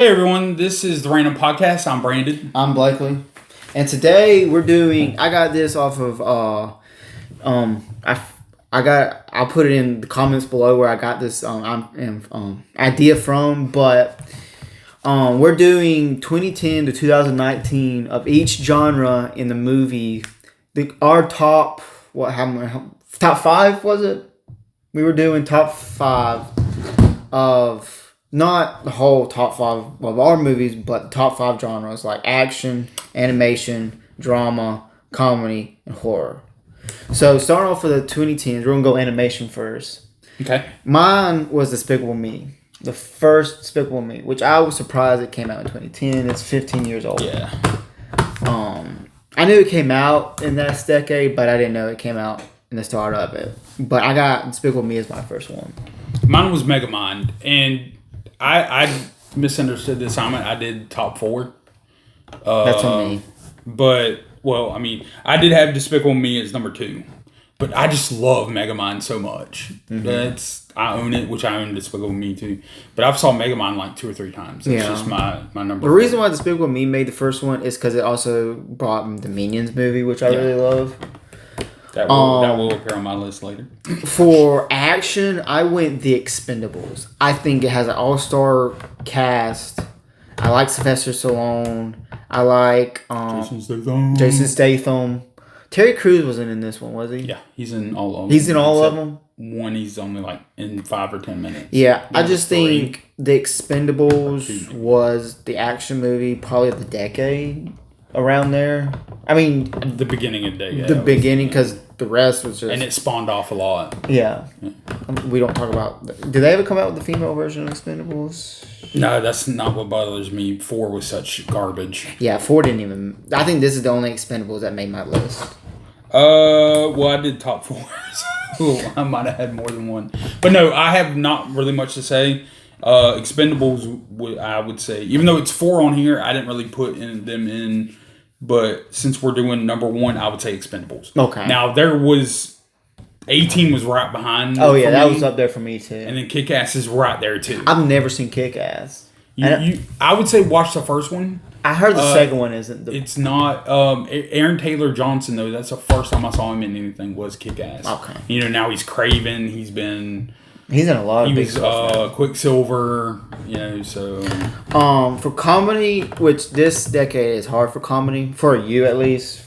Hey everyone, this is the Random Podcast. I'm Brandon. I'm Blakely, and today we're doing. I got this off of I'll put it in the comments below where I got this idea from, but we're doing 2010 to 2019 of each genre in the movie. Our top top five was it? We were doing top five of. Not the whole top five of our movies, but top five genres like action, animation, drama, comedy, and horror. So starting off with the 2010s, we're going to go animation first. Okay. Mine was Despicable Me. The first Despicable Me, which I was surprised it came out in 2010. It's 15 years old. Yeah. I knew it came out in that decade, but I didn't know it came out in the start of it. But I got Despicable Me as my first one. Mine was Megamind, and I misunderstood the assignment. I did top four. That's on me. But, I did have Despicable Me as number 2. But I just love Megamind so much. Mm-hmm. I own it, which I own Despicable Me too. But I've saw Megamind like 2 or 3 times. It's just my number. The reason why Despicable Me made the first one is because it also brought the Minions movie, which I really love. That will appear on my list later. For action, I went The Expendables. I think it has an all-star cast. I like Sylvester Stallone. I like Jason Statham. Terry Crews wasn't in this one, was he? Yeah, he's in all of them. He's in all of them? One, he's only like in 5 or 10 minutes. Yeah, I just think The Expendables was the action movie probably of the decade. Around there. I mean... The beginning of the day. The beginning, because the rest was just... And it spawned off a lot. Yeah. We don't talk about... Did they ever come out with the female version of Expendables? No, that's not what bothers me. 4 was such garbage. Yeah, 4 didn't even... I think this is the only Expendables that made my list. I did top 4. So I might have had more than one. But no, I have not really much to say. Expendables, I would say, even though it's 4 on here, I didn't really put them in. But since we're doing number 1, I would say Expendables. Okay. Now, there was... A-Team was right behind. Oh, yeah, that was up there for me, too. And then Kick-Ass is right there, too. I've never seen Kick-Ass. I would say watch the first one. I heard the second one isn't. It's not. Aaron Taylor Johnson, though, that's the first time I saw him in anything was Kick-Ass. Okay. Now he's Craven. He's in a lot of big stuff. Quicksilver, so... For comedy, which this decade is hard for comedy, for you at least,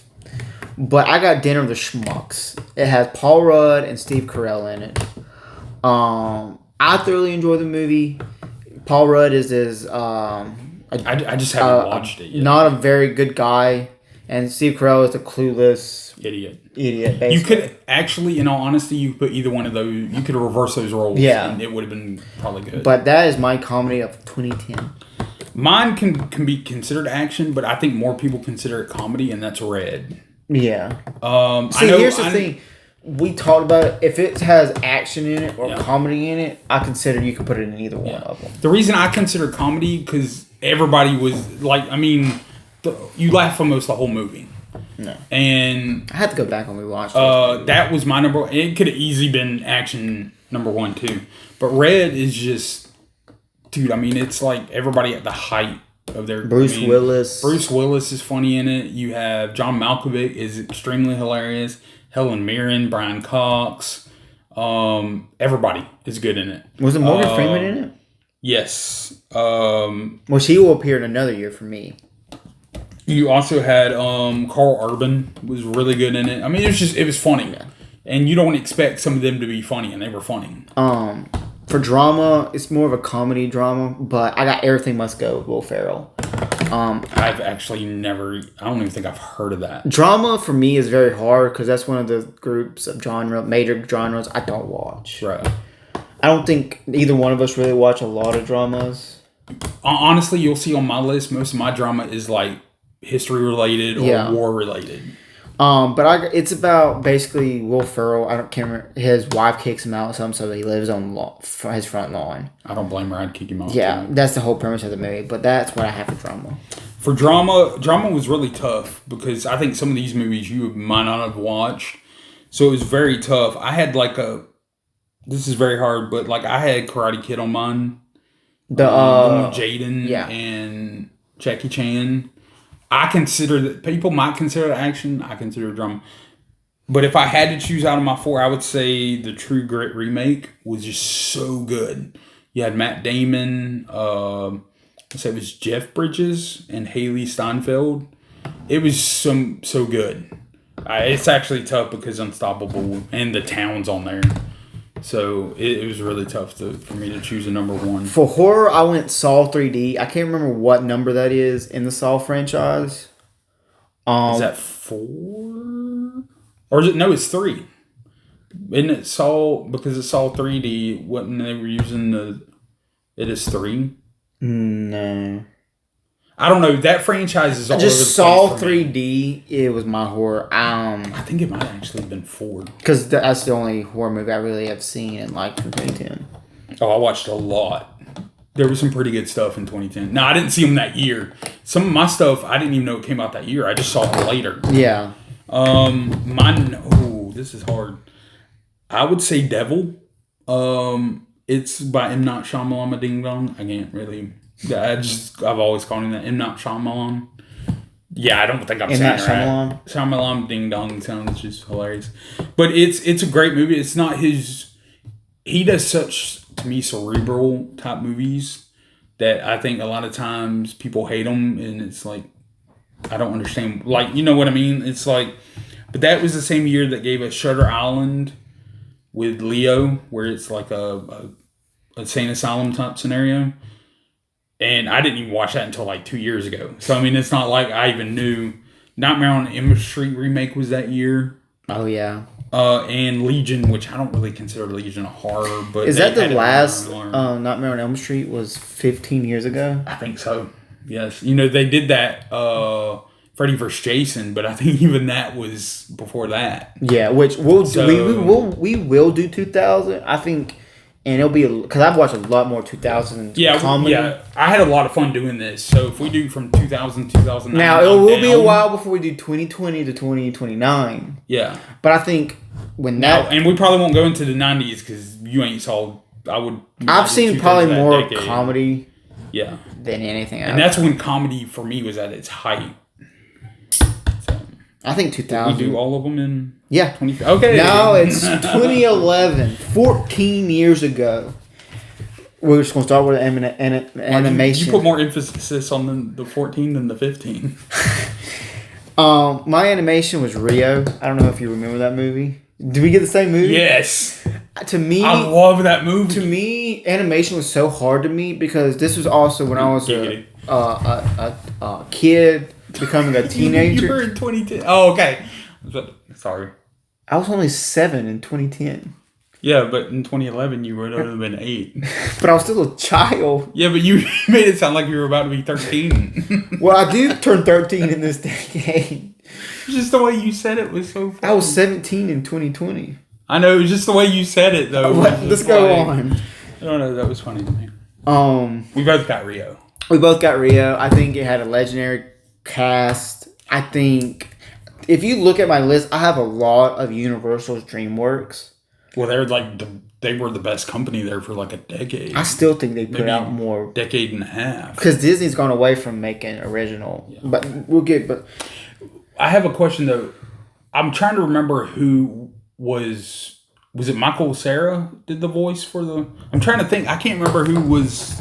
but I got Dinner of the Schmucks. It has Paul Rudd and Steve Carell in it. I thoroughly enjoy the movie. Paul Rudd is I just haven't watched it yet. Not a very good guy, and Steve Carell is a clueless... Idiot, basically. You could actually, in all honesty, you put either one of those. You could reverse those roles. Yeah, and it would have been probably good. But that is my comedy of 2010. Mine can be considered action, but I think more people consider it comedy, and that's Red. Yeah. Here's the thing. We talked about it. If it has action in it or comedy in it, I consider you can put it in either one of them. The reason I consider comedy because everybody was like, you laugh almost the whole movie. No. And I had to go back and rewatch it. That was my number. It could have easily been action number 1 too. But Red is just, dude. It's like everybody at the height of their. Bruce Willis. Bruce Willis is funny in it. You have John Malkovich is extremely hilarious. Helen Mirren, Brian Cox, everybody is good in it. Was it Morgan Freeman in it? Yes. Which he will appear in another year for me. You also had Carl Urban was really good in it. It was funny. Yeah. And you don't expect some of them to be funny, and they were funny. For drama, it's more of a comedy drama, but I got Everything Must Go with Will Ferrell. I've actually never... I don't even think I've heard of that. Drama, for me, is very hard, because that's one of the groups of major genres I don't watch. Right. I don't think either one of us really watch a lot of dramas. Honestly, you'll see on my list, most of my drama is like history related or war related. It's about basically Will Ferrell. Can't remember. His wife kicks him out or something, so he lives on his front lawn. I don't blame her. I'd kick him out. Yeah, too. That's the whole premise of the movie. But that's what I have for drama. For drama was really tough because I think some of these movies you might not have watched, so it was very tough. I had this is very hard, but I had Karate Kid on mine. The one with Jaden yeah. and Jackie Chan. I consider that people might consider it action. I consider it drama. But if I had to choose out of my four, I would say the True Grit remake was just so good. You had Matt Damon, I say it was Jeff Bridges and Haley Steinfeld. It was so good. It's actually tough because Unstoppable and the town's on there. So it was really tough for me to choose a number one. For horror, I went Saw 3D. I can't remember what number that is in the Saw franchise. Is that 4? Or is it? No, it's 3. Isn't it Saw, because it's Saw 3D, wasn't they were using it is 3? No. I don't know. That franchise is all Just over the Saw place for me. 3D. It was my horror. I think it might have actually been 4. Because that's the only horror movie I really have seen and liked from 2010. Oh, I watched a lot. There was some pretty good stuff in 2010. No, I didn't see them that year. Some of my stuff, I didn't even know it came out that year. I just saw it later. Yeah. This is hard. I would say Devil. It's by M. Night Shyamalan Ding Dong. I can't really... I've always called him that. M. Night Shyamalan. Yeah, I don't think I'm saying it right. Shyamalan Ding Dong sounds just hilarious. But it's a great movie. It's not his... He does such, to me, cerebral type movies that I think a lot of times people hate them, and it's like, I don't understand. Like, you know what I mean? It's like... But that was the same year that gave us Shutter Island with Leo, where it's like a insane asylum type scenario. And I didn't even watch that until like 2 years ago. So, I mean, it's not like I even knew. Nightmare on Elm Street remake was that year. Oh, yeah. And Legion, which I don't really consider Legion a horror. But is that the last Nightmare on Elm Street was 15 years ago? I think so. Yes. You know, they did that Freddy vs. Jason, but I think even that was before that. Yeah, which we will do 2000. I think... And it'll be, because I've watched a lot more 2000 comedy. Yeah, I had a lot of fun doing this. So if we do from 2000 to 2009. Now, it will be a while before we do 2020 to 2029. Yeah. But I think when that... And we probably won't go into the 90s because you ain't saw... I've seen probably more comedy than anything else. And that's when comedy, for me, was at its height. So, I think 2000. we do all of them in... Yeah. 20, okay. Now it's 2011, 14 years ago. We're just going to start with animation. You put more emphasis on the 14 than the 15. My animation was Rio. I don't know if you remember that movie. Did we get the same movie? Yes. To me... I love that movie. To me, animation was so hard to me because this was also when I was a kid becoming a teenager. You were in 2010. Oh, okay. Sorry. I was only 7 in 2010. Yeah, but in 2011 you would have been 8. But I was still a child. Yeah, but you made it sound like you were about to be 13. Well, I do turn 13 in this decade. Just the way you said it was so funny. I was 17 in 2020. I know, just the way you said it though. Let's go on. I don't know, that was funny to me. We both got Rio. We both got Rio. I think it had a legendary cast. I think if you look at my list, I have a lot of Universal's DreamWorks. Well, they were the best company there for like a decade. I still think they put out more. Decade and a half. Because Disney's gone away from making original. Yeah. But we'll get... But I have a question though. I'm trying to remember who was it Michael Cera did the voice for the... I'm trying to think. I can't remember who was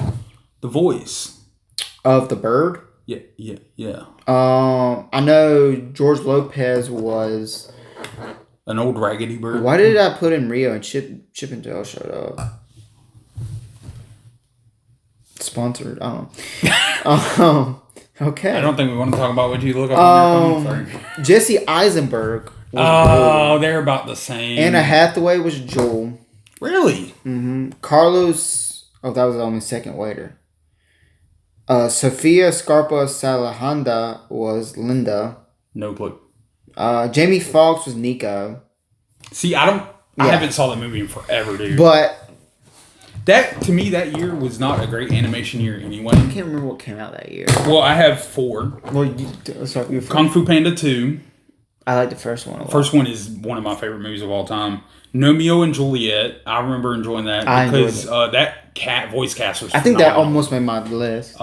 the voice. Of the bird? Yeah. I know George Lopez was... An old raggedy bird. Why did I put in Rio and Chip and Dale showed up? Sponsored. Okay. I don't think we want to talk about what you look up on your phone. Sorry. Jesse Eisenberg was they're about the same. Anna Hathaway was Joel. Really? Mm-hmm. Carlos... Oh, that was only second waiter. Sofia Scarpa Salahanda was Linda. No clue. Jamie Foxx was Nico. See, I haven't saw that movie in forever, dude. But that, to me, that year was not a great animation year anyway. I can't remember what came out that year. Well, I have 4. Well, sorry, Kung Fu Panda 2. I like the first one a lot. First one is one of my favorite movies of all time. Romeo and Juliet. I remember enjoying that I enjoyed because that voice cast was. I think that phenomenal. almost made my list.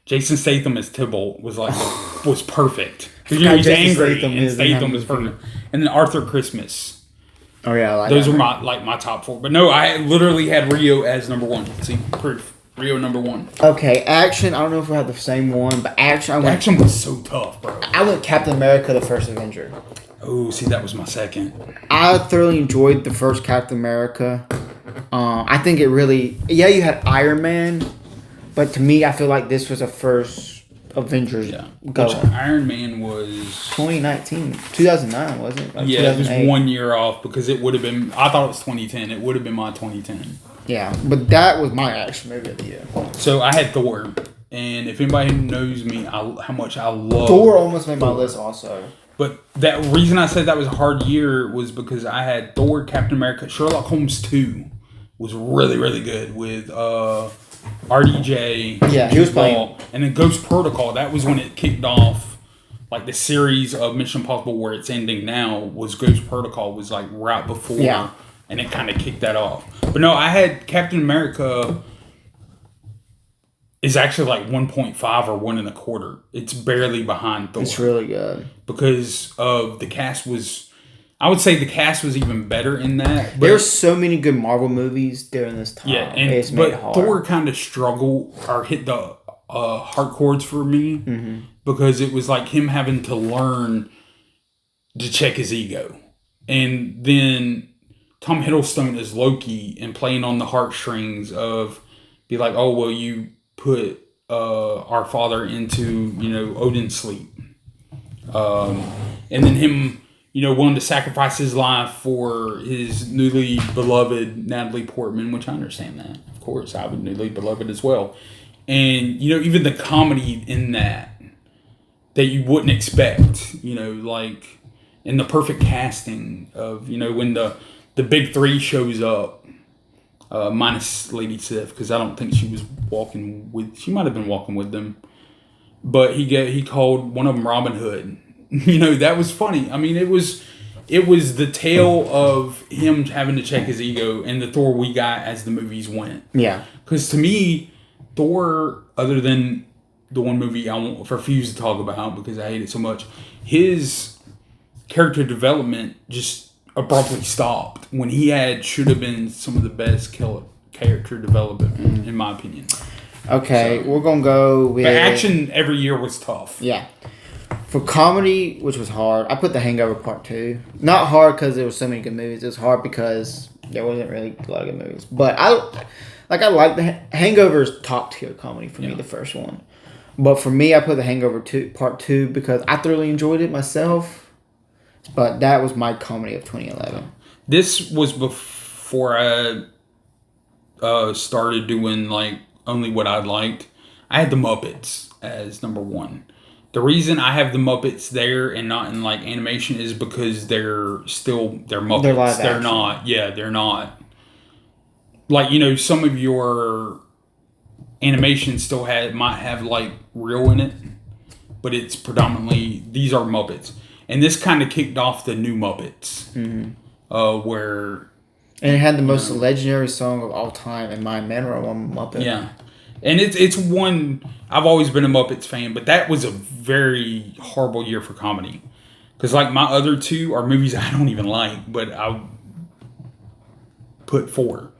Jason Statham as Tybalt was was perfect. Because forgot he's Jason angry Statham and is in Statham that was movie. perfect. And then Arthur Christmas. Oh yeah, I like Those that. are my top 4. But no, I literally had Rio as number 1. See, proof. Rio number 1. Okay, action. I don't know if we have the same one, but action. Action was so tough, bro. I went Captain America: The First Avenger. Oh, see, that was my second. I thoroughly enjoyed the first Captain America. I think it really. Yeah, you had Iron Man, but to me, I feel like this was the first Avengers Which Iron Man was 2019, 2009, wasn't it? Like it was 2008. 1 year off because it would have been. I thought it was 2010. It would have been my 2010. Yeah, but that was my action movie of the year. So I had Thor, and if anybody knows me, how much I love Thor almost made my list also. But that reason I said that was a hard year was because I had Thor, Captain America, Sherlock Holmes 2 was really, really good with RDJ. Yeah, he was playing. And then Ghost Protocol, that was when it kicked off. Like the series of Mission Impossible where it's ending now was Ghost Protocol was like right before. Yeah. And it kind of kicked that off. But no, I had Captain America is actually like 1.5 or 1.25. It's barely behind Thor. It's really good. Because of the cast was, I would say the cast was even better in that. There's so many good Marvel movies during this time. Yeah, It's made it but hard. Thor kind of struggled or hit the heart chords for me because it was like him having to learn to check his ego. And then Tom Hiddleston as Loki and playing on the heartstrings of be like, oh, well, you put our father into, Odin's sleep. And then him, wanting to sacrifice his life for his newly beloved Natalie Portman, which I understand that. Of course, I would newly beloved as well. And, even the comedy in that you wouldn't expect, like in the perfect casting of, when the big 3 shows up, minus Lady Sif, because I don't think she was she might have been walking with them. But he called one of them Robin Hood. That was funny. I mean, it was the tale of him having to check his ego and the Thor we got as the movies went. Yeah. Because to me, Thor, other than the one movie I won't refuse to talk about because I hate it so much, his character development just abruptly stopped when he should have been some of the best character development, in my opinion. Okay, we're going to go with... But action every year was tough. Yeah. For comedy, which was hard, I put The Hangover Part 2. Not hard because there were so many good movies. It was hard because there wasn't really a lot of good movies. But I like The Hangover's top tier comedy for me, the first one. But for me, I put The Hangover Part 2 because I thoroughly enjoyed it myself. But that was my comedy of 2011. This was before I started doing like only what I liked. I had the Muppets as number 1. The reason I have the Muppets there and not in like animation is because they're Muppets. They're live They're action. not. Yeah, they're not. Like, some of your animation still might have like real in it, but it's predominantly these are Muppets. And this kind of kicked off the new Muppets, where... And it had the most legendary song of all time in my memory, one Muppet. Yeah. And it's one... I've always been a Muppets fan, but that was a very horrible year for comedy. Because, like, my other 2 are movies I don't even like, but I put 4.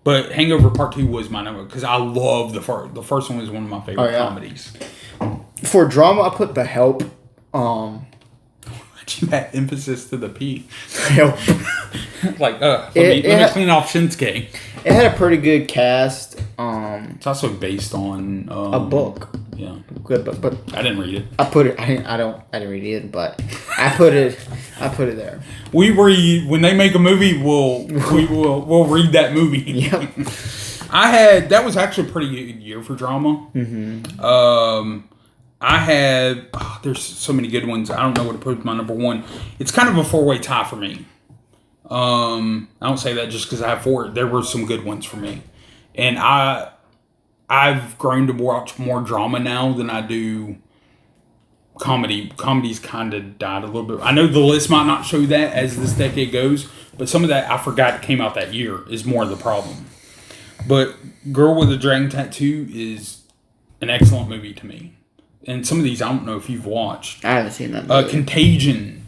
But Hangover Part 2 was my number, because I love the first. The first one was one of my favorite comedies. For drama, I put The Help. You had emphasis to the P. Help. Like, let me clean off Shinsuke. It had a pretty good cast. It's also based on A book. Yeah, Good, but I didn't read it. I put it. I didn't read it, but I put it there. We read when they make a movie. We'll read that movie. Yep. That was actually a pretty good year for drama. Mm-hmm. I had there's so many good ones. I don't know what to put as my number 1. It's kind of a 4-way tie for me. I don't say that just because I have 4. There were some good ones for me, and I've grown to watch more drama now than I do Comedy's kind of died a little bit. I know the list might not show that as this decade goes, but some of that I forgot came out that year is more the problem. But Girl with a Dragon Tattoo is an excellent movie to me. And some of these I don't know if you've watched. I haven't seen that movie. Contagion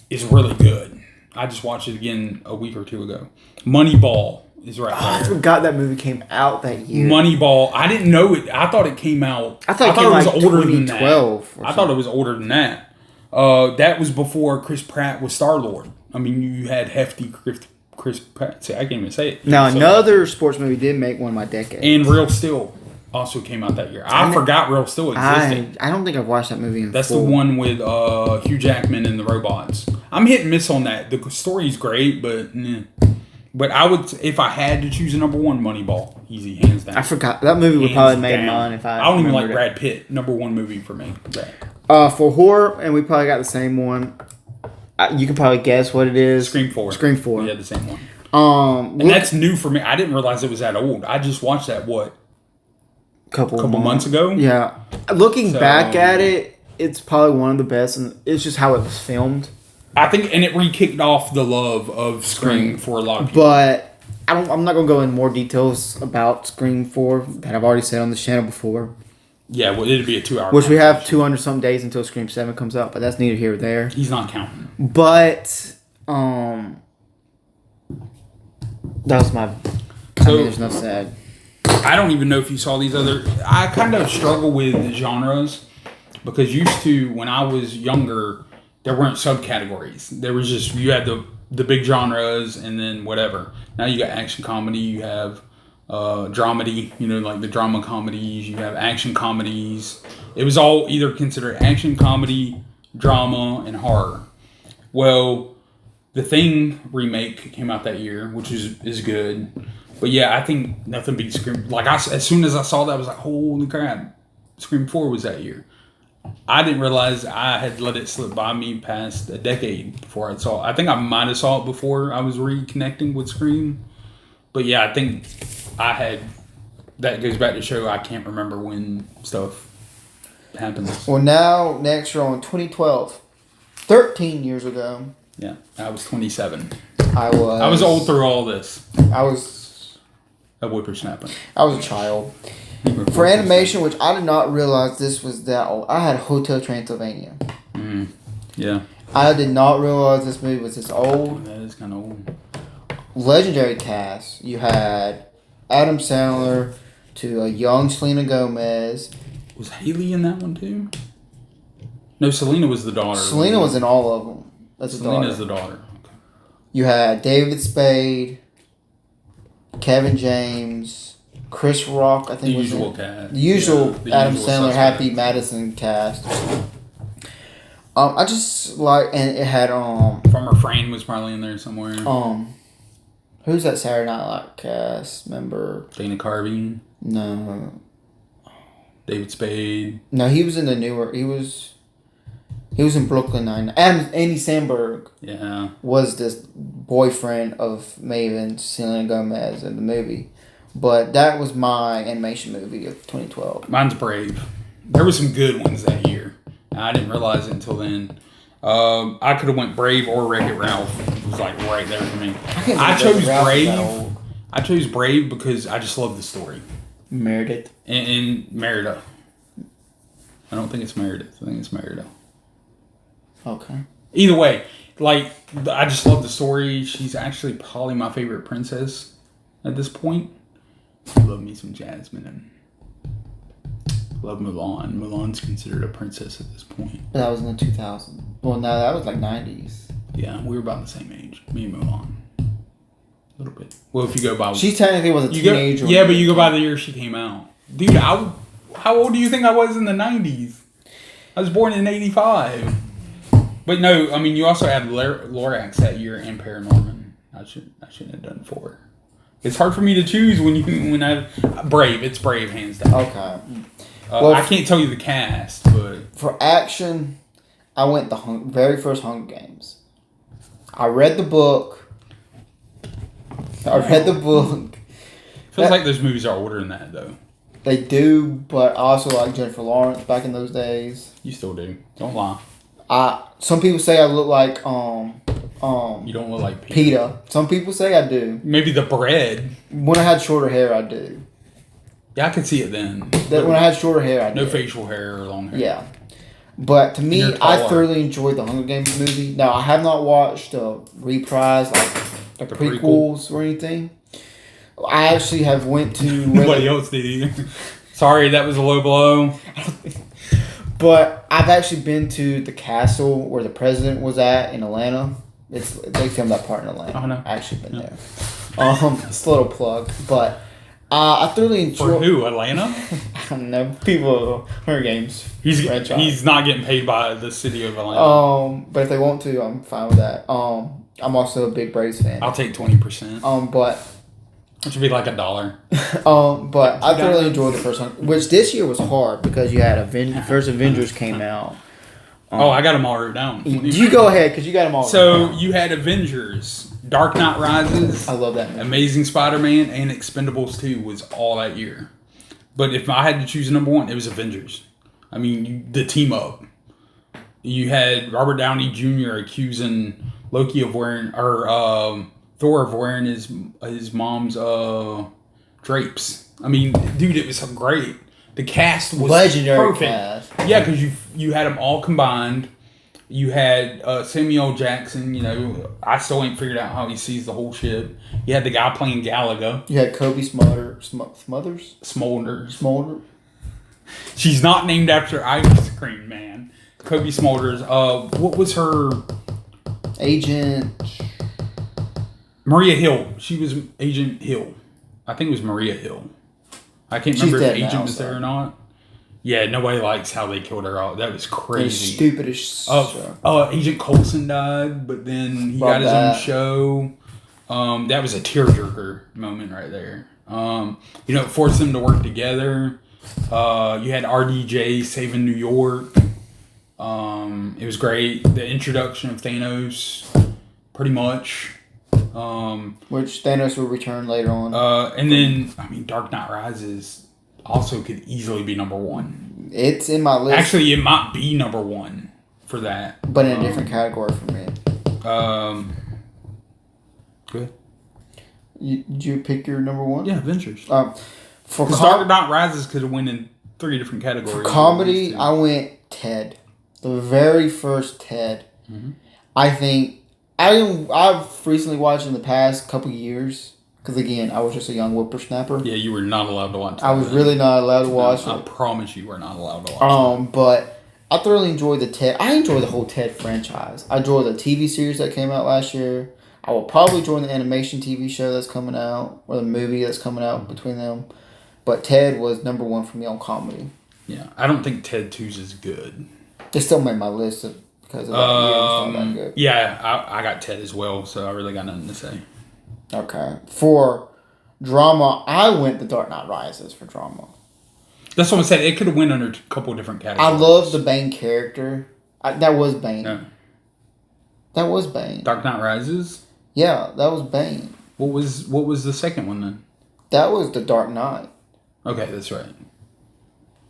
is really good. I just watched it again a week or two ago. Moneyball is right I there. forgot that movie came out that year. Moneyball. I didn't know it. I thought it came out. I thought it was like older than that. 2012 or I thought it was older than that. That was before Chris Pratt was Star-Lord. I mean, you had hefty Chris Pratt. See, I can't even say it. Now, So- another sports movie did make one of my decades. And Real Steel also came out that year. I forgot Real Steel existed. I don't think I've watched that movie in That's full. the one with Hugh Jackman and the robots. I'm hit and miss on that. The story's great, but but I would, if I had to choose a number one, Moneyball, easy, hands down. I forgot. That movie would Hands probably made down. mine if I don't even like remembered it. Brad Pitt. Number one movie for me. For horror, and we probably got the same one. You can probably guess what it is. Scream 4. Scream 4. We had the same one. And that's new for me. I didn't realize it was that old. I just watched that, couple months ago? Yeah. Looking So- back at it, it's probably one of the best, and it's just how it was filmed. I think, and it re-kicked off the love of Scream for a lot of people. But I'm not gonna go into more details about Scream 4 that I've already said on this channel before. Yeah, well, it'd be a 2 hour. Which we have 200 some days until Scream 7 comes out, but that's neither here or there. He's not counting. But that was my. There's enough said. I don't even know if you saw these other. I kind of struggle with the genres because used to when I was younger, there weren't subcategories. There was just you had the big genres and then whatever. Now you got action comedy. You have dramedy. You know, like the drama comedies. You have action comedies. It was all either considered action comedy, drama, and horror. Well, The Thing remake came out that year, which is good. But yeah, I think nothing beats Scream. Like as soon as I saw that, I was like, "Holy crap!" Scream 4 was that year. I didn't realize I had let it slip by me past a decade before I saw it. I think I might have saw it before I was reconnecting with Scream. But yeah, I think I had. That goes back to show I can't remember when stuff happens. Well, now next you're on 2012, 13 years ago. Yeah, I was 27. I was old through all this. I was A whippersnapper. a child. For animation, which I did not realize this was that old, I had Hotel Transylvania. Yeah. I did not realize this movie was this old. That is kind of old. Legendary cast. You had Adam Sandler to a young Selena Gomez. Was Haley in that one too? No, Selena was the daughter. Selena was in all of them. That's the daughter. Selena's the daughter. Okay. You had David Spade, Kevin James, Chris Rock. I The think was usual in- cast. The usual Yeah, the Adam usual Sandler, suspect. Happy Madison cast. I just like, and it had From Refrain was probably in there somewhere. who's that Saturday Night Live cast member? Dana Carvey, No, David Spade. no, he was in the newer. He was in Brooklyn Nine. Andy Samberg Yeah. was this boyfriend of Maven, Selena Gomez in the movie. But that was my animation movie of 2012. Mine's Brave. There were some good ones that year. I didn't realize it until then. I could have went Brave or Wreck-It Ralph. It was like right there for me. I chose Brave. I chose Brave because I just love the story. Meredith. And Merida. I don't think it's Meredith. I think it's Merida. Okay. Either way, like, I just love the story. She's actually probably my favorite princess at this point. I love me some Jasmine and love Mulan. Mulan's considered a princess at this point. But that was in the 2000s. Well, no, that was like 90s. Yeah, we were about the same age. Me and Mulan. A little bit. Well, if you go by... She technically was a you go, teenager. yeah, but you go by the year she came out. Dude, how old do you think I was in the 90s? I was born in 85. But no, I mean, you also had Lorax that year and Paranorman. I shouldn't have done 4. It's hard for me to choose when I Brave. It's Brave, hands down. Okay. Well, I can't tell you the cast, but For action, I went the very first Hunger Games. I read the book. feels like those movies are older than that, though. They do, but I also like Jennifer Lawrence back in those days. You still do. Don't lie. Some people say I look like You don't look like PETA. Some people say I do. Maybe the bread. When I had shorter hair, I do. Yeah, I could see it then. When I had shorter hair, I No did. facial hair or long hair. Yeah. But to me, You're I taller. thoroughly enjoyed the Hunger Games movie. Now, I have not watched the reprise, like the prequel? prequels or anything. I actually have went to... Nobody else did either. Sorry, that was a low blow. But I've actually been to the castle where the president was at in Atlanta. They filmed that part in Atlanta. Oh, no. I've actually been there. It's a little plug. But I thoroughly enjoyed... For who? Atlanta? I don't know. People, Hunger Games. franchise. He's not getting paid by the city of Atlanta. But if they want to, I'm fine with that. I'm also a big Braves fan. I'll take 20%. But It should be like $1. but I thoroughly enjoyed the first one, which this year was hard because you had first Avengers came out. I got them all wrote down. You go ahead because you got them all. So you had Avengers, Dark Knight Rises, I love that movie. Amazing Spider-Man, and Expendables 2 was all that year. But if I had to choose a number one, it was Avengers. I mean, the team up. You had Robert Downey Jr. accusing Loki of wearing, or Thor of wearing his mom's drapes. I mean, dude, it was so great. The cast was Legendary perfect. cast. Yeah, because you had them all combined. You had Samuel Jackson. You know, I still ain't figured out how he sees the whole shit. You had the guy playing Galaga. You had Kobe Smothers. Smolder. She's not named after ice cream man. Kobe Smulders. What was her? Agent. Maria Hill. She was Agent Hill. I think it was Maria Hill. I can't She's remember if dead Agent now, was there so. or not. Yeah, nobody likes how they killed her off. That was The crazy. stupidest show. Agent Coulson died, but then he got Love his that. own show. That was a tearjerker moment right there. It forced them to work together. You had RDJ saving New York. It was great. The introduction of Thanos, pretty much. Which Thanos will return later on. And then, Dark Knight Rises also could easily be number one. It's in my list. Actually, it might be number one for that. But in a different category for me. Good. Did you pick your number one? Yeah, Avengers. For Dark Knight Rises could have won in 3 different categories. For comedy, I went Ted. The very first Ted. Mm-hmm. I think I've recently watched in the past couple years because again I was just a young whippersnapper. Yeah, you were not allowed to watch. I was really not allowed to watch I it. promise you were not allowed to watch. But I thoroughly enjoyed the Ted. I enjoy the whole Ted franchise. I enjoy the TV series that came out last year. I will probably join the animation TV show that's coming out or the movie that's coming out between them. But Ted was number one for me on comedy. Yeah, I don't think Ted 2's is good. It still made my list because of that year. It's not that good. Yeah, I got Ted as well, so I really got nothing to say. Okay. For drama, I went The Dark Knight Rises for drama. That's what I said. It could have went under a couple of different categories. I love the Bane character. That was Bane. No. That was Bane. Dark Knight Rises. Yeah, that was Bane. What was the second one then? That was The Dark Knight. Okay, that's right.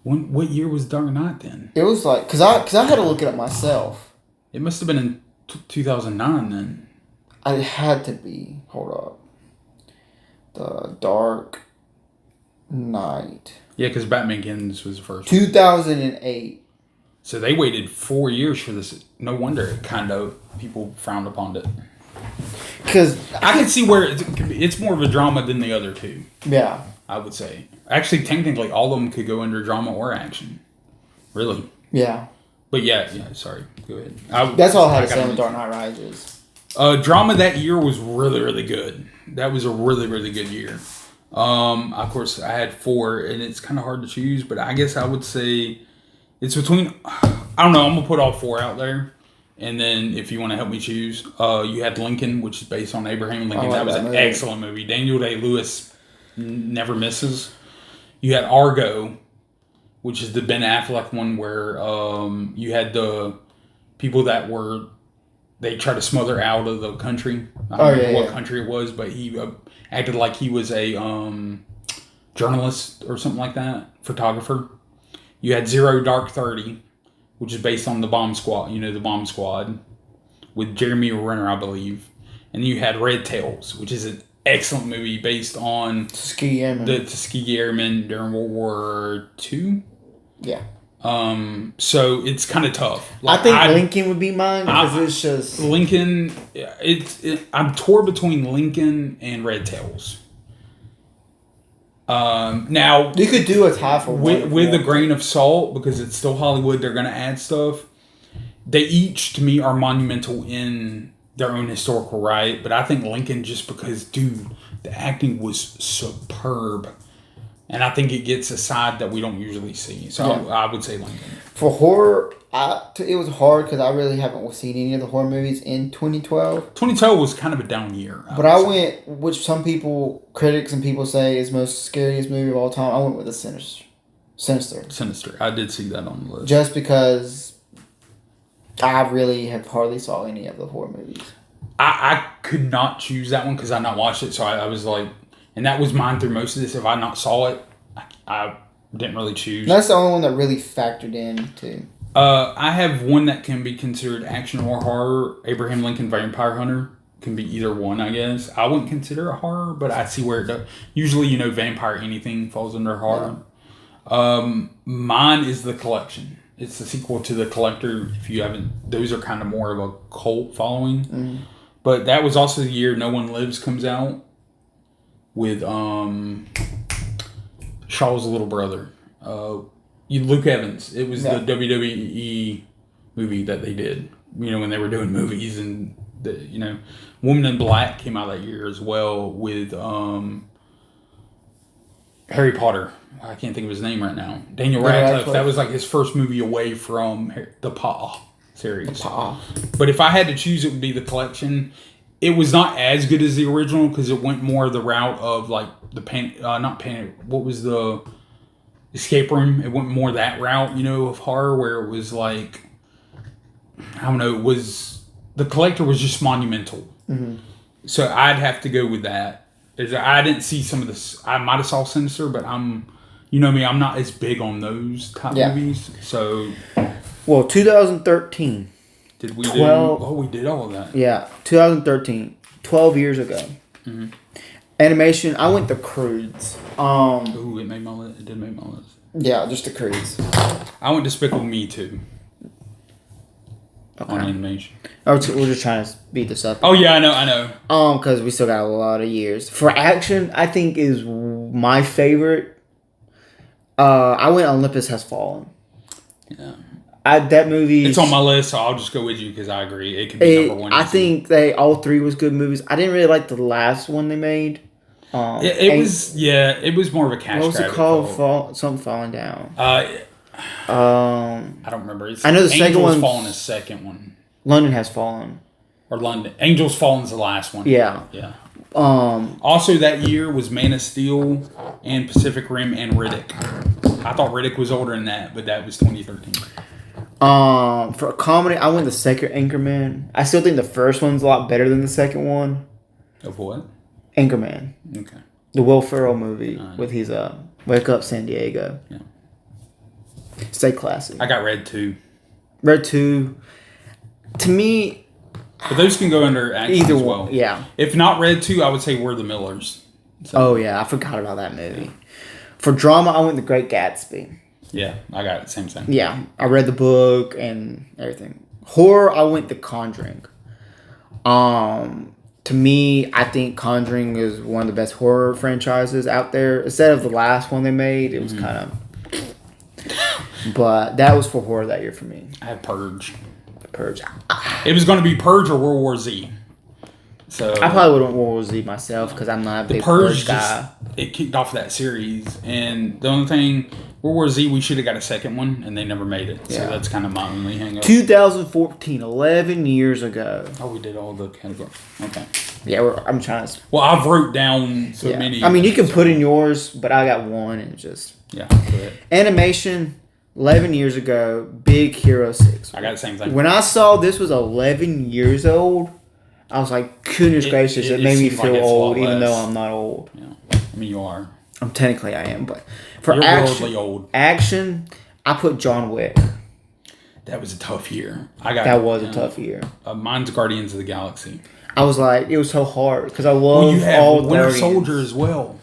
What year was Dark Knight then? It was like cause I had to look it up myself. It must have been in 2009 then. I had to be. Hold up. The Dark Knight. Yeah, because Batman Begins was the first. 2008. So they waited 4 years for this. No wonder it kind of people frowned upon it. Because I can see where it's more of a drama than the other two. yeah. I would say. Actually, technically, all of them could go under drama or action. Really. Yeah. But yeah. Sorry. Go ahead. That's all I had to say on Dark Knight Rises. Drama that year was really, really good. That was a really, really good year. Of course, I had 4, and it's kind of hard to choose, but I guess I would say it's between. I don't know. I'm gonna put all 4 out there, and then if you want to help me choose, you had Lincoln, which is based on Abraham Lincoln. like That was that an movie. excellent movie. Daniel Day-Lewis never misses. You had Argo, which is the Ben Affleck one where you had the people that were they tried to smother out of the country. I don't remember what country it was, but he acted like he was a journalist or something like that, photographer. You had Zero Dark 30, which is based on the Bomb Squad, the Bomb Squad, with Jeremy Renner, I believe. And then you had Red Tails, which is an excellent movie based on Tuskegee Airmen. the Tuskegee Airmen during World War II. Yeah. So it's kind of tough. I think Lincoln would be mine because it's just Lincoln. I'm torn between Lincoln and Red Tails. Now you could do a tie for with a grain of salt because it's still Hollywood. They're going to add stuff. They each, to me, are monumental in their own historical right. But I think Lincoln, just because, dude, the acting was superb. And I think it gets a side that we don't usually see. So yeah. I would say Lincoln. For horror, it was hard because I really haven't seen any of the horror movies in 2012. 2012 was kind of a down year. I went, which some people, critics and people say is most scariest movie of all time. I went with the Sinister. Sinister. I did see that on the list. Just because I really have hardly saw any of the horror movies. I could not choose that one because I not watched it. So I was like... And that was mine through most of this. If I not saw it, I didn't really choose. That's the only one that really factored in, too. I have one that can be considered action or horror. Abraham Lincoln Vampire Hunter can be either one, I guess. I wouldn't consider it horror, but I see where it does. Usually, vampire anything falls under horror. Yeah. Mine is The Collection. It's the sequel to The Collector. If you haven't, those are kind of more of a cult following. Mm. But that was also the year No One Lives comes out. With Shaw's little brother, Luke Evans. It was the WWE movie that they did. When they were doing movies, and Woman in Black came out that year as well with Harry Potter. I can't think of his name right now. Daniel Radcliffe. That was like his first movie away from the Paw series. But if I had to choose, it would be The Collection. It was not as good as the original because it went more the route of like the what was the escape room? It went more that route, of horror where it was like, I don't know, The Collector was just monumental. Mm-hmm. So I'd have to go with that. I didn't see some of this. I might have saw Sinister, but I'm not as big on those type movies. So, 2013. Did we do? Oh, we did all of that. Yeah, 2013, 12 years ago. Mm-hmm. Animation. I went The Croods. Ooh, it made my list. It did make my list. Yeah, just The Croods. I went Despicable Me too. Okay. On animation. We're just trying to speed this up. Oh yeah, I know. Because we still got a lot of years. For action, I think is my favorite. I went Olympus Has Fallen. Yeah. That movie... It's on my list, so I'll just go with you because I agree. It could be number one. I think all three was good movies. I didn't really like the last one they made. It was more of a cash grab. What was it called? Something Falling Down. I don't remember. I know the second one... Angels Fallen is the second one. London Has Fallen. Or London. Angels Fallen is the last one. Yeah. Yeah. Also that year was Man of Steel and Pacific Rim and Riddick. I thought Riddick was older than that, but that was 2013. For a comedy, I went the second Anchorman. I still think the first one's a lot better than the second one. Of what? Anchorman. Okay. The Will Ferrell movie with his Wake Up San Diego. Yeah. Stay classy. I got Red 2. Red 2. To me... But those can go under action either as well. One, yeah. If not Red 2, I would say We're the Millers. So. Oh, yeah. I forgot about that movie. For drama, I went The Great Gatsby. Yeah, I got it. Same thing. Yeah, I read the book and everything. Horror, I went The Conjuring. To me, I think Conjuring is one of the best horror franchises out there. Instead of the last one they made, it was kind of... But that was for horror that year for me. I have Purge. Purge. It was going to be Purge or World War Z. So I probably would have World War Z myself because I'm not a big Purge guy. It kicked off that series, and the only thing, World War Z, we should have got a second one, and they never made it. So that's kind of my only hang up. 2014, 11 years ago. Oh, we did all the categories. Okay. Yeah, I'm trying to... Well, I've wrote down so many. I mean, you can put in yours, but I got one and just... Yeah, go ahead. Animation, 11 years ago, Big Hero 6. I got the same thing. When I saw this was 11 years old, I was like, goodness gracious, it made me feel old, even though I'm not old. Yeah. I mean, you are. Technically I am, but for You're action, worldly old. I put John Wick. That was a tough year. That was a tough year. Mine's Guardians of the Galaxy. I was like, it was so hard because I love Well, you have all Winter Guardians. Soldier as well,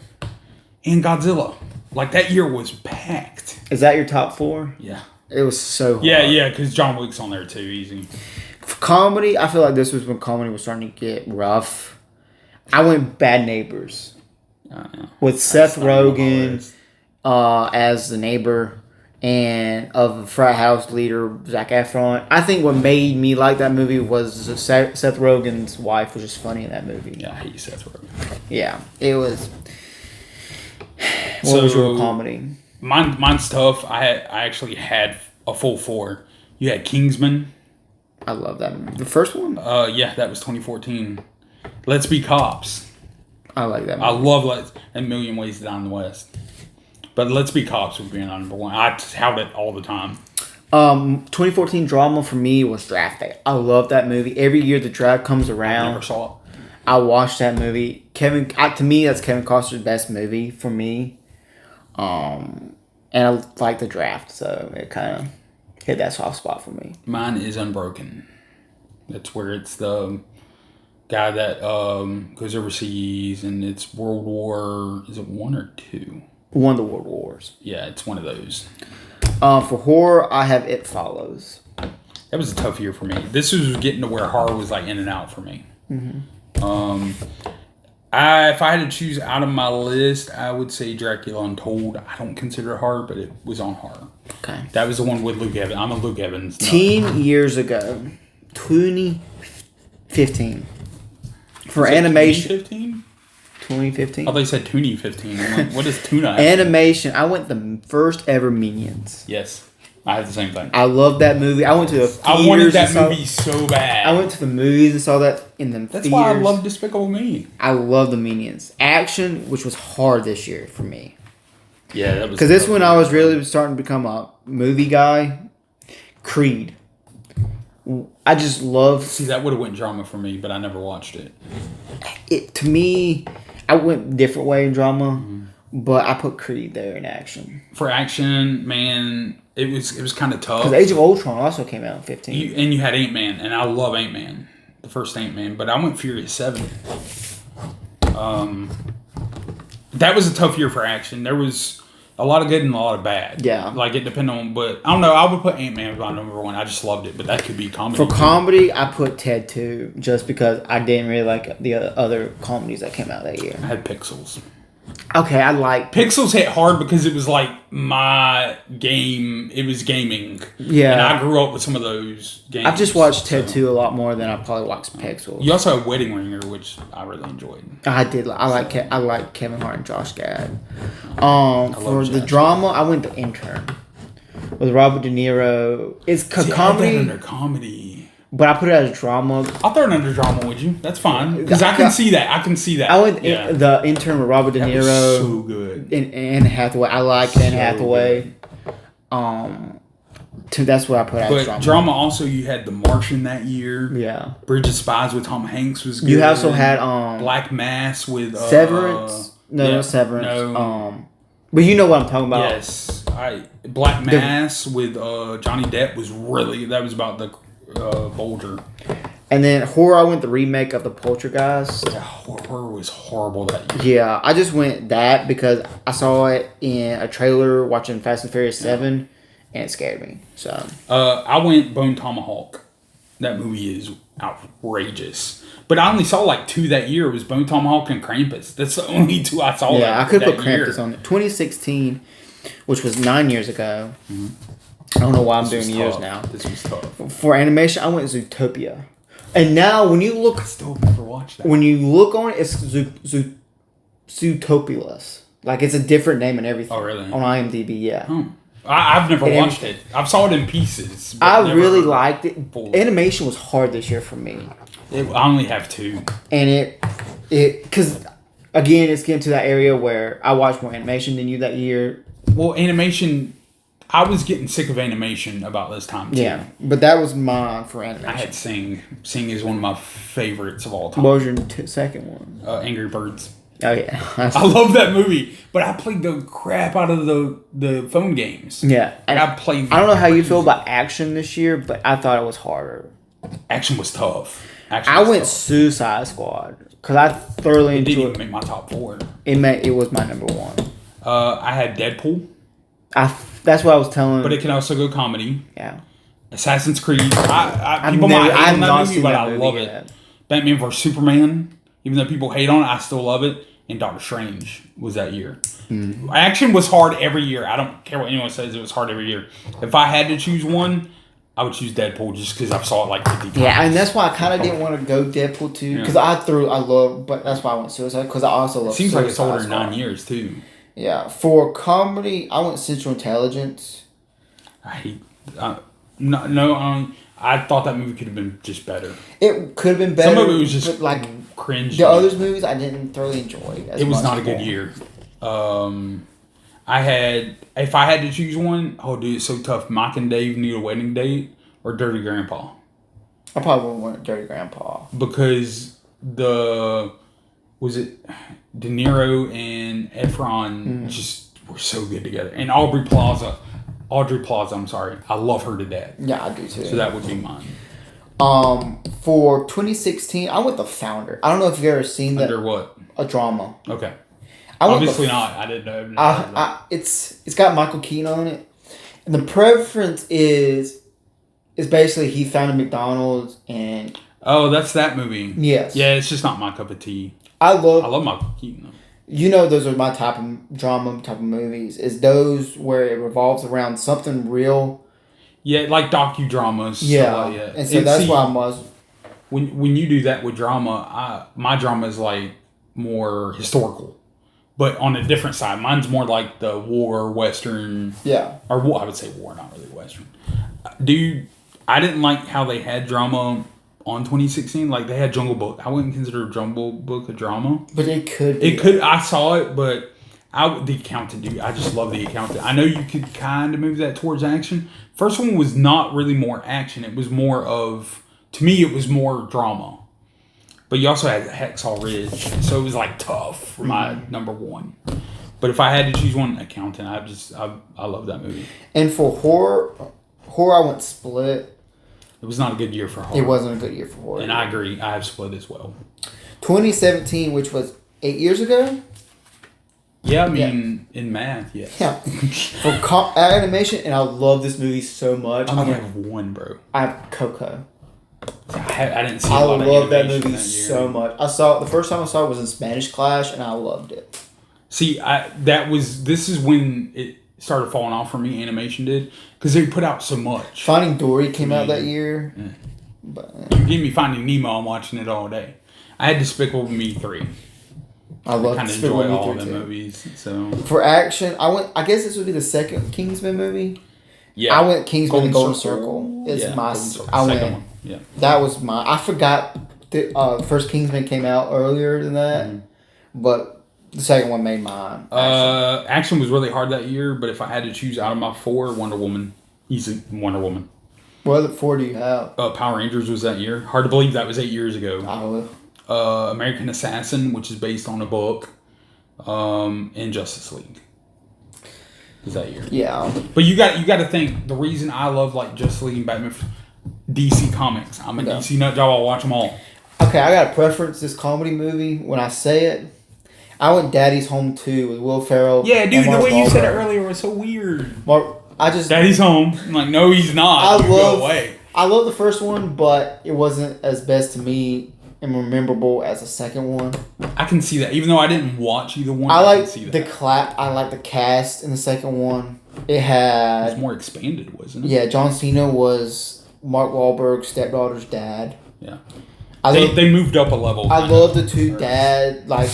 and Godzilla. Like that year was packed. Is that your top 4? Yeah. It was so hard. Yeah, because John Wick's on there too. Easy. For comedy, I feel like this was when comedy was starting to get rough. I went Bad Neighbors with Seth Rogen as the neighbor and of the frat house leader Zac Efron. I think what made me like that movie was Seth Rogen's wife was just funny in that movie. Yeah, I hate Seth Rogen. Yeah, it was. What was your comedy? Mine's tough. I actually had a full 4. You had Kingsman. I love that movie. The first one? Yeah, that was 2014. Let's Be Cops. I like that movie. I love A Million Ways to Die in the West. But Let's Be Cops would be my number 1. I tout it all the time. 2014 drama for me was Draft Day. I love that movie. Every year the draft comes I around, never saw it. I watched that movie. To me, that's Kevin Costner's best movie for me. And I like the draft, so it kind of hit that soft spot for me. Mine is Unbroken. That's where it's the guy that goes overseas, and it's World War. Is it 1 or 2? One of the World Wars. Yeah, it's one of those. For horror, I have It Follows. That was a tough year for me. This was getting to where horror was like in and out for me. Mm-hmm. If I had to choose out of my list, I would say Dracula Untold. I don't consider it horror, but it was on horror. Okay. That was the one with Luke Evans. I'm a Luke Evans nut. 10 years ago, 2015. For animation. 2015? 2015. Oh, they said Toonie 15. I'm like, what is tuna? Animation. I went the first ever Minions. Yes, I have the same thing. I love that movie. I went to the theaters. I wanted that and movie so bad. I went to the movies and saw that in the That's theaters. why I love Despicable Me. I love the Minions. Action, which was hard this year for me. Yeah, that was Because this one I was really starting to become a movie guy. Creed. I just love See, that would have went drama for me, but I never watched it. it. To me, I went a different way in drama, but I put Creed there in action. For action, man, it was kind of tough. Because Age of Ultron also came out in 15. And you had Ant-Man, and I love Ant-Man, the first Ant-Man, but I went Furious 7. That was a tough year for action. There was a lot of good and a lot of bad. Yeah. Like, it depended on, but I don't know, I would put Ant-Man as my number 1. I just loved it, but that could be comedy. For comedy, I put Ted 2 just because I didn't really like the other comedies that came out that year. I had Pixels. Okay, I like Pixels hit hard because it was like my game. It was gaming. Yeah. And I grew up with some of those games. I've just watched Ted 2 a lot more than I probably watched Pixels. You also have Wedding Ringer, which I really enjoyed. I did. I like Kevin Hart and Josh Gad. For the Josh. drama, I went The Intern with Robert De Niro. It's See, I had that comedy, under comedy. but I put it as drama. I'll throw it under drama, would you? That's fine. Because I can see that. I can see that. I went Yeah. The Intern with Robert De That was Niro so good. and Anne Hathaway. I like Anne Hathaway. That's what I put as But drama. drama also, you had The Martian that year. Yeah. Bridge of Spies with Tom Hanks was good. You also had Black Mass with Severance. No, yeah, not Severance. No. But you know what I'm talking about. Yes, Black Mass with Johnny Depp was that was about the Bulger. And then horror, I went the remake of the Poltergeist. Yeah, horror was horrible that year. Yeah, I just went that because I saw it in a trailer watching Fast and Furious 7, and it scared me. So I went Bone Tomahawk. That movie is outrageous. But I only saw like 2 that year. It was Bone Tomahawk and Krampus. That's the only 2 I saw. yeah, I could that put year. Krampus on it. 2016, which was 9 years ago. I don't know why I'm doing years now. This was tough. For animation, I went Zootopia. And now when you look, I still never watched that. when you look on it, it's Zootopulus. Like it's a different name and everything. Oh, really? On IMDb, yeah. I've never watched it. I've saw it in pieces. But I never really liked it. fully. Animation was hard this year for me. I only have 2. And because again, it's getting to that area where I watched more animation than you that year. Well, animation, I was getting sick of animation about this time, too. Yeah, but that was mine for animation. I had Sing. Sing is one of my favorites of all time. What was your second one? Angry Birds. Oh yeah, I love that movie, but I played the crap out of the phone games. yeah. Like, I played. I don't know how you feel about action this year, but I thought it was harder. Action was tough. I went Suicide Squad because I thoroughly It didn't enjoyed. even make my top 4. It was my number one. I had Deadpool, That's what I was telling. but it can also go comedy. Yeah. Assassin's Creed. People I've might hate I've on not that movie, seen but that I movie love yet. it. Batman vs Superman. Even though people hate on it, I still love it. And Doctor Strange was that year. Action was hard every year. I don't care what anyone says. It was hard every year. If I had to choose one, I would choose Deadpool just because I've saw it like 50 times. Yeah, and that's why I kind of didn't want to go Deadpool 2 because but that's why I went Suicide because I also love. It seems like it's older than Squad. 9 years too. Yeah, for comedy, I went Central Intelligence. I thought that movie could have been just better. It could have been better. Some of it was just like cringe. the other movies, I didn't thoroughly enjoy. It was not a good year. If I had to choose one, oh dude, it's so tough. Mike and Dave Need a Wedding Date or Dirty Grandpa. I probably would have went Dirty Grandpa. Because was it De Niro and Efron just were so good together. And Audrey Plaza, I'm sorry. I love her to death. Yeah, I do too. So that would be mine. For 2016, I went The Founder. I don't know if you've ever seen that. Under what? A drama. Okay. I went Obviously not. I didn't know. It's got Michael Keaton on it, and the preference is basically he found a McDonald's and. Oh, that's that movie. Yes. Yeah, it's just not my cup of tea. I love Michael Keaton though. You know, those are my type of drama type of movies. Is those where it revolves around something real. Yeah, like docudramas. Yeah, and so that's why I was. When you do that with drama, my drama is like more historical, but on a different side. Mine's more like the war western. Yeah. Or war, I would say war, not really western. Dude, I didn't like how they had drama on 2016. Like they had Jungle Book. I wouldn't consider Jungle Book a drama. But it could be. It could. I saw it, but The Accountant, dude. I just love The Accountant. I know you could kind of move that towards action. First one was not really more action. It was more of, to me, it was more drama. But you also had Hacksaw Ridge, so it was like tough for my number one. But if I had to choose one, Accountant, I love that movie. And for horror, I went Split. It was not a good year for horror. It wasn't a good year for horror. And I agree. I have Split as well. 2017, which was 8 years ago. Yeah, I mean, in math, yes. Yeah. For animation, and I love this movie so much. I only have one, bro. I have Coco. I didn't see I a lot of love that animation movie that year. so much. The first time I saw it was in Spanish class, and I loved it. See, this is when it started falling off for me, animation did, because they put out so much. Finding Dory came out that year. Yeah. But, You give me Finding Nemo, I'm watching it all day. I had Despicable Me 3. I love kind of Despicable enjoy Me all 3 the too. movies. So For action, I guess this would be the second Kingsman movie. yeah, I went Kingsman: The Golden Circle. It's my. Golden Circle, I second went. one. Yeah, That was my. I forgot the first Kingsman came out earlier than that, but the second one made mine. action was really hard that year. But if I had to choose out of my 4, Wonder Woman, easy Wonder Woman. What other 4 do you have? Power Rangers was that year. Hard to believe that was 8 years ago. American Assassin, which is based on a book, and Justice League. Is that year? Yeah. But you got to think the reason I love like Justice League and Batman, DC Comics. I'm a DC nut job. I'll watch them all. Okay, I got a preference. This comedy movie. When I say it, I went Daddy's Home 2 with Will Ferrell. Yeah, dude. and The Mark way you said it Wahlberg. earlier was so weird. Daddy's Home. I'm like, no, he's not. Go away. I love the first one, but it wasn't as best to me and memorable as the second one. I can see that, even though I didn't watch either one. I can like see the that. I like the cast in the second one. It It had was more expanded, wasn't it? yeah. John Cena was Mark Wahlberg's stepdaughter's dad. Yeah. I They moved up a level. I love the two dad like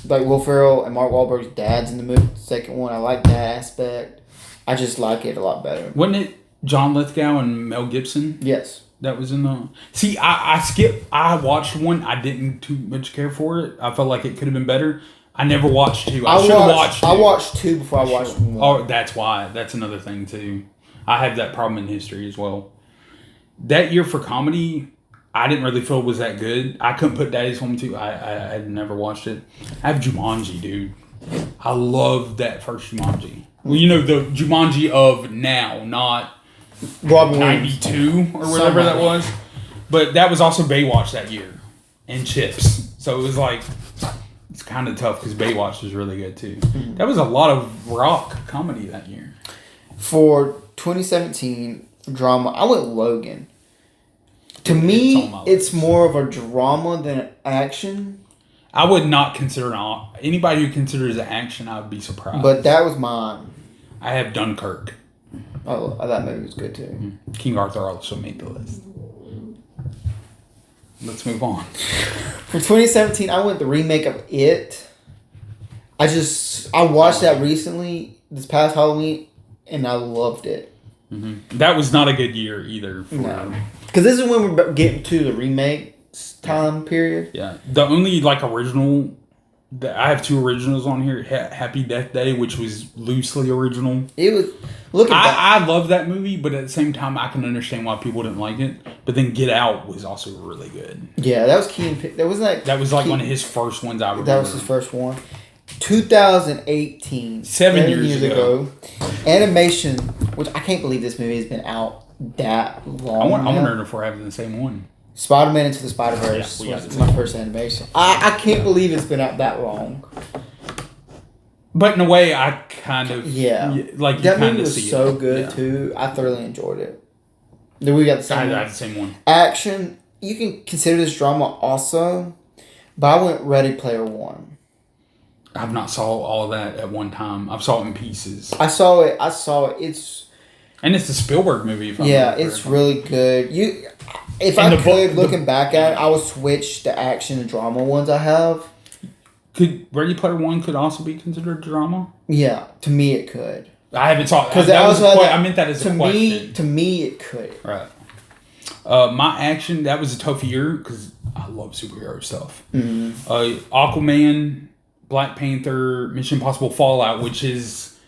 Will Ferrell and Mark Wahlberg's dads in the movie. Second one, I like that aspect. I just like it a lot better. Wasn't it John Lithgow and Mel Gibson? Yes. That was in the... See, I skipped... I watched one. I didn't too much care for it. I felt like it could have been better. I never watched 2. I should have watched 2. I watched 2 before I watched 1. Oh, that's why. That's another thing, too. I have that problem in history as well. That year for comedy, I didn't really feel was that good. I couldn't put Daddy's Home 2. I had never watched it. I have Jumanji, dude. I love that first Jumanji. Well, you know, the Jumanji of now, not Robin Williams. 92 or whatever that was. But that was also Baywatch that year. And Chips. So it was like, it's kind of tough because Baywatch was really good too. That was a lot of rock comedy that year. For 2017 drama, I went Logan. To me, it's more of a drama than an action. I would not consider anybody who considers it action. I would be surprised. But that was mine. I have Dunkirk. Oh, that movie was good too. King Arthur also made the list. Let's move on. For 2017, I went the remake of It. I watched that recently this past Halloween, and I loved it. Mm-hmm. That was not a good year either. No, because this is when we're getting to the remake time period. Yeah, the only original that I have 2 originals on here. Happy Death Day, which was loosely original. It was I love that movie, but at the same time, I can understand why people didn't like it. But then Get Out was also really good. Yeah, that was Key. That was one of his first ones I remember. That was his first one. 2018. 7 years ago. Animation, which I can't believe this movie has been out that long. I wonder if we're having the same one. Spider-Man Into the Spider-Verse was my first animation. I can't believe it's been out that long. But in a way, I kind of... Yeah. Like, that movie was so good, too. I thoroughly enjoyed it. Then we got the same one. I had the same one. Action, you can consider this drama also, but I went Ready Player One. I've not saw all of that at one time. I've saw it in pieces. I saw it. And it's a Spielberg movie. It's really good. If I could, looking back at it, I would switch the action and drama ones I have. Could Ready Player One could also be considered drama? Yeah, to me it could. I haven't saw it. I meant that as a question. To me, it could. Right. My action, that was a tough year because I love superhero stuff. Mm-hmm. Aquaman, Black Panther, Mission Impossible Fallout, which is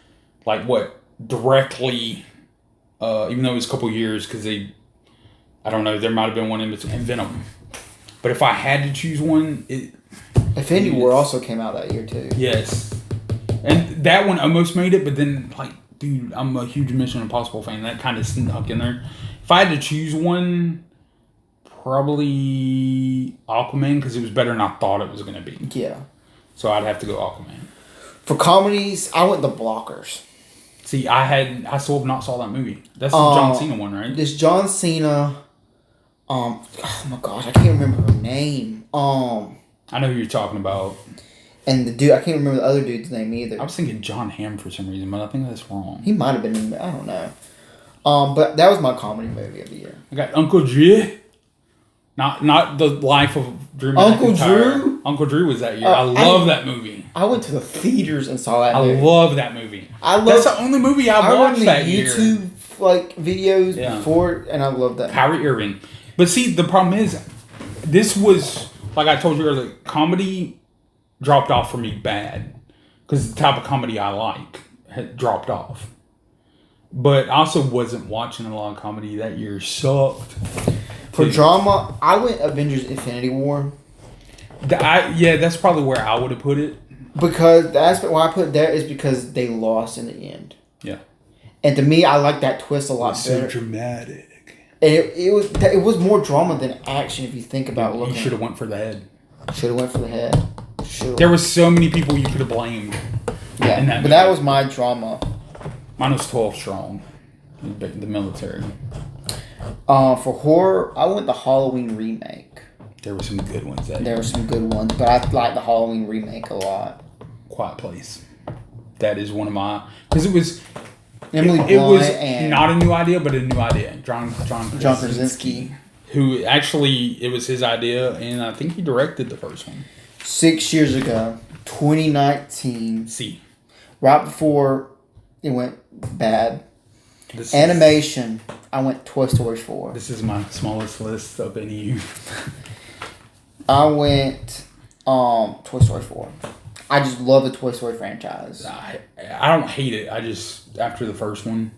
directly, even though it was a couple years because I don't know, there might have been one in between, and Venom. But if I had to choose one, Infinity War also came out that year too. Yes. And that one almost made it, but then, dude, I'm a huge Mission Impossible fan. That kind of snuck in there. If I had to choose one, probably Aquaman, because it was better than I thought it was going to be. Yeah. So I'd have to go Aquaman. For comedies, I went The Blockers. See, I still have not saw that movie. That's the John Cena one, right? This John Cena, oh my gosh, I can't remember her name. I know who you're talking about. And the dude, I can't remember the other dude's name either. I was thinking John Hamm for some reason, but I think that's wrong. He might have been, I don't know. But that was my comedy movie of the year. I got Uncle Drew. Not the life of Drew McIntyre. Uncle Drew? Uncle Drew was that year. I love that movie. I went to the theaters and saw that movie. I love that movie. That's the only movie I watched that year. YouTube videos before, and I love that. Kyrie Irving. But see, the problem is, this was, like I told you earlier, comedy dropped off for me bad. Because the type of comedy I like had dropped off. But I also wasn't watching a lot of comedy that year. Sucked. For drama, I went Avengers Infinity War. That's probably where I would have put it. Because the aspect why I put it there is because they lost in the end. Yeah. And to me, I like that twist a lot better. So dramatic. And it was more drama than action if you think about looking. You should have went for the head. Should have went for the head. There were so many people you could have blamed. Yeah, but that was my drama. Mine was 12 Strong. The military. For horror, I went the Halloween remake. There were some good ones. There were some good ones, but I like the Halloween remake a lot. Quiet Place. That is one of my... Because it was... Emily Blunt it was and... not a new idea, but a new idea. John Krasinski. Who actually, it was his idea, and I think he directed the first one. 6 years ago, 2019. Right before it went bad. Animation, I went Toy Story 4. This is my smallest list of any. I went Toy Story 4. I just love the Toy Story franchise. I don't hate it. I just, after the first one,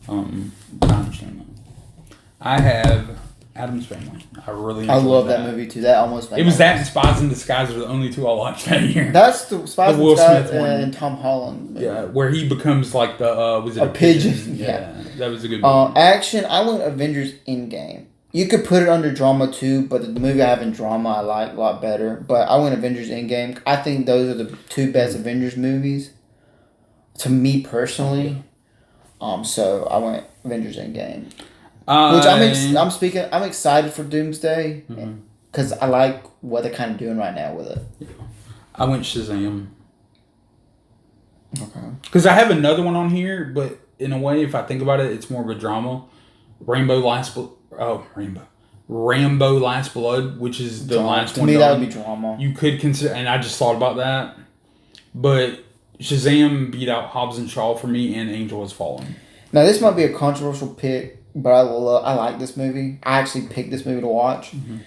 I understand that. I have Adam's Family. I really I enjoyed love that movie too. That almost made It was my that and list. Spies in Disguise are the only two I watched that year. That's the Spies The Will and Disguise Smith one. and Tom Holland. Movie. Yeah, where he becomes like the was it A pigeon, Yeah, that was a good movie. Action. I went Avengers Endgame. You could put it under drama too, but the movie I have in drama I like a lot better. But I went Avengers Endgame. I think those are the two best Avengers movies, to me personally. So I went Avengers Endgame, which I'm excited for Doomsday because I like what they're kind of doing right now with it. I went Shazam. Okay. Because I have another one on here, but in a way, if I think about it, it's more of a drama. Rambo Last Blood, which is the Drama. last To one. me, done. that would be drama. You could consider, and I just thought about that, but Shazam beat out Hobbs and Shaw for me, and Angel Has Fallen. Now, this might be a controversial pick, but I like this movie. I actually picked this movie to watch. Mm-hmm.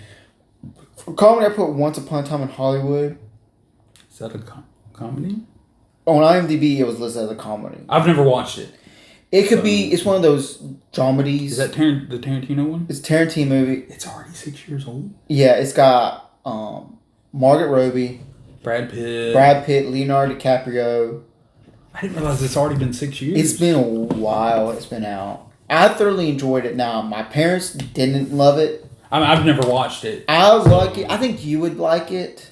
For comedy, I put Once Upon a Time in Hollywood. Is that a comedy? On IMDb, it was listed as a comedy. I've never watched it. It could be. It's one of those dramedies. Is that the Tarantino one? It's a Tarantino movie. It's already 6 years old. Yeah, it's got Margaret Robbie, Brad Pitt. Leonardo DiCaprio. I didn't realize it's already been 6 years. It's been a while. It's been out. I thoroughly enjoyed it. Now, my parents didn't love it. I've never watched it. I like it. I think you would like it.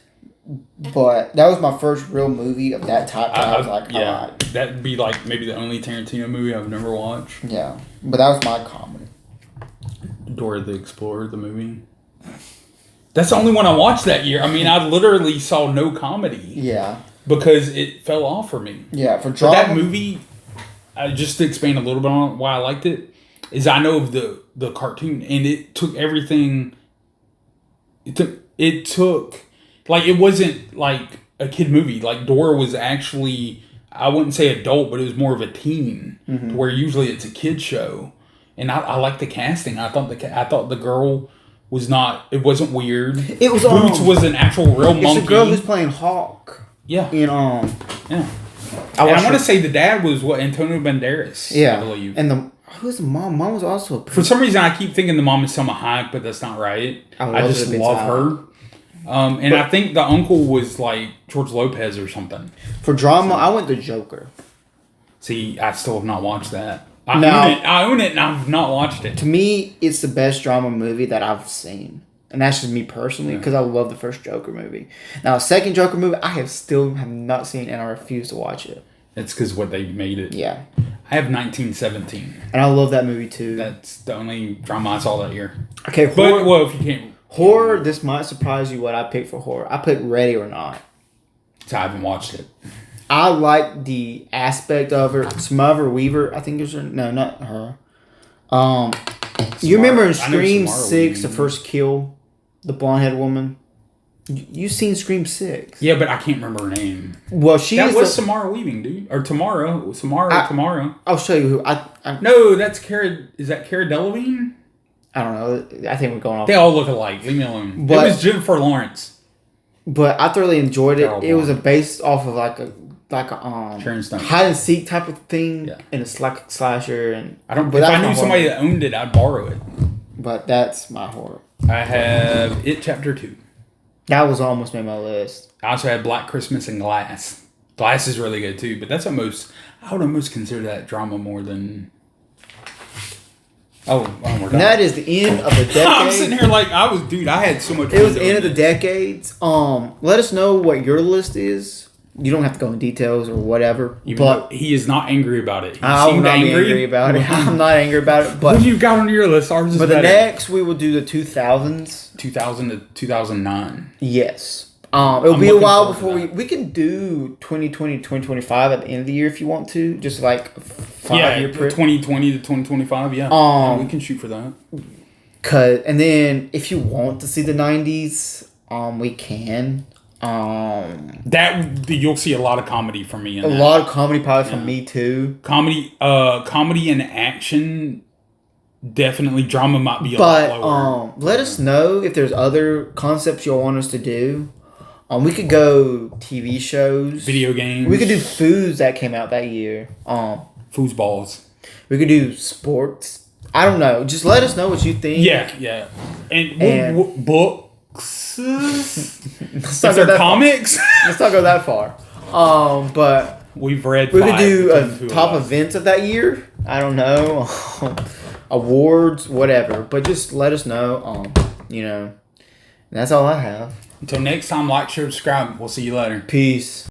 But that was my first real movie of that type. I was like, yeah, I like. that'd be like maybe the only Tarantino movie I've never watched. Yeah, but that was my comedy. Dora the Explorer, the movie. That's the only one I watched that year. I mean, I literally saw no comedy. Yeah. Because it fell off for me. Yeah, for But drama. that movie, just to expand a little bit on why I liked it, is I know of the cartoon, and it took everything. It took like it wasn't like a kid movie. Like Dora was actually, I wouldn't say adult, but it was more of a teen, where usually it's a kid show. And I like the casting. I thought the girl was not. It wasn't weird. It was Boots was an actual real monkey. It's a girl who's playing Hawk. Yeah. In Yeah. I want to say the dad was Antonio Banderas. Yeah. I believe. And who's the mom? Mom was also For some reason, I keep thinking the mom is Selma Hayek, but that's not right. I just love her. And I think the uncle was like George Lopez or something. For drama, I went to Joker. See, I still have not watched that. I own it, and I've not watched it. To me, it's the best drama movie that I've seen. And that's just me personally, because I love the first Joker movie. Now, a second Joker movie, I have not seen, and I refuse to watch it. It's because what they made it. Yeah. I have 1917. And I love that movie, too. That's the only drama I saw that year. Okay, horror. But, well, if you can't... Horror, this might surprise you what I picked for horror. I picked Ready or Not. So I haven't watched it. I like the aspect of her. Smother Weaver, I think is her. No, not her. You remember in Scream 6, the first kill? The blonde-headed woman? You seen Scream 6? Yeah, but I can't remember her name. Well, that was Samara Weaving, dude. Or Tamara. Tamara. I'll show you who. No, that's Cara. Is that Cara Delevingne? I don't know. I think we're going off. They all look alike. Leave me alone. It was Jennifer Lawrence. But I thoroughly enjoyed it. It was based off of like a hide and seek type of thing, and it's like a slasher. And if I knew somebody that owned it, I'd borrow it. But that's my horror. I have It Chapter 2. That was almost made my list. I also had Black Christmas and Glass. Glass is really good too, but I would almost consider that drama more than. Oh, we're done. And that is the end of the decade. I'm sitting here like I had so much fun. It was the end of the decades. Let us know what your list is. You don't have to go in details or whatever. But he is not angry about it. I'm not angry about it. I'm not angry about it. But what do you got on your list? Ours is but better. The next we will do the 2000s. 2000 to 2009. Yes. It'll be a while before we can do 2020 to 2025 at the end of the year if you want to. Just like 5-year 2020 to 2025. Yeah. We can shoot for that. And then if you want to see the 90s, we can. That you'll see a lot of comedy from me. Lot of comedy probably from me too. Comedy and action. Definitely, drama might be a lot lower. Let us know if there's other concepts you'll want us to do. We could go TV shows, video games. We could do foods that came out that year. Foosballs. We could do sports. I don't know. Just let us know what you think. Yeah. And books. Let's If not go they're that comics. far. Let's not go that far. But We've read. we could 5 do between the two a of top us. events of that year. I don't know. Awards, whatever. But just let us know. You know, that's all I have. Until next time, like, share, subscribe. We'll see you later. Peace.